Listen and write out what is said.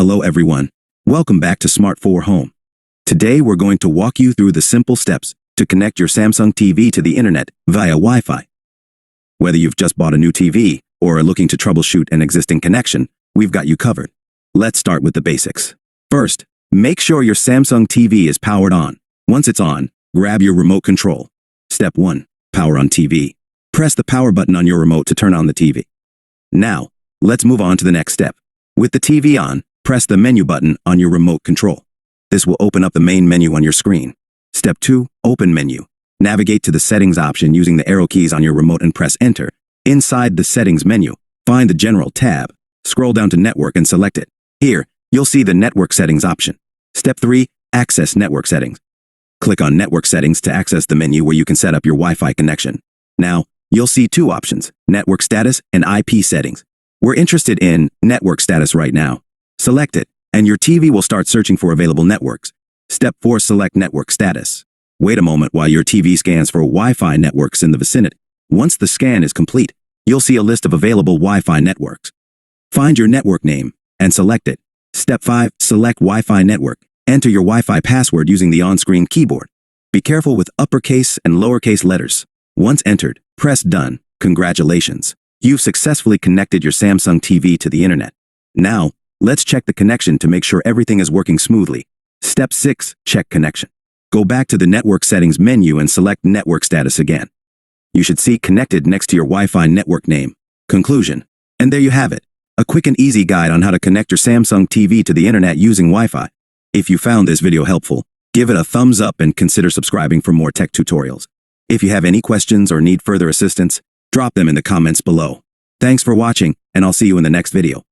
Hello everyone. Welcome back to Smart 4 Home. Today we're going to walk you through the simple steps to connect your Samsung TV to the internet via Wi-Fi. Whether you've just bought a new TV or are looking to troubleshoot an existing connection, we've got you covered. Let's start with the basics. First, make sure your Samsung TV is powered on. Once it's on, grab your remote control. Step 1. Power on TV. Press the power button on your remote to turn on the TV. Now, let's move on to the next step. With the TV on, press the menu button on your remote control. This will open up the main menu on your screen. Step 2. Open menu. Navigate to the settings option using the arrow keys on your remote and press enter. Inside the settings menu, find the general tab. Scroll down to network and select it. Here, you'll see the network settings option. Step 3. Access network settings. Click on network settings to access the menu where you can set up your Wi-Fi connection. Now, you'll see two options, network status and IP settings. We're interested in network status right now. Select it, and your TV will start searching for available networks. Step 4. Select network status. Wait a moment while your TV scans for Wi-Fi networks in the vicinity. Once the scan is complete, you'll see a list of available Wi-Fi networks. Find your network name and select it. Step 5. Select Wi-Fi network. Enter your Wi-Fi password using the on-screen keyboard. Be careful with uppercase and lowercase letters. Once entered, press done. Congratulations. You've successfully connected your Samsung TV to the internet. Now, let's check the connection to make sure everything is working smoothly. Step 6. Check connection. Go back to the network settings menu and select network status again. You should see connected next to your Wi-Fi network name. Conclusion. And there you have it. A quick and easy guide on how to connect your Samsung TV to the internet using Wi-Fi. If you found this video helpful, give it a thumbs up and consider subscribing for more tech tutorials. If you have any questions or need further assistance, drop them in the comments below. Thanks for watching, and I'll see you in the next video.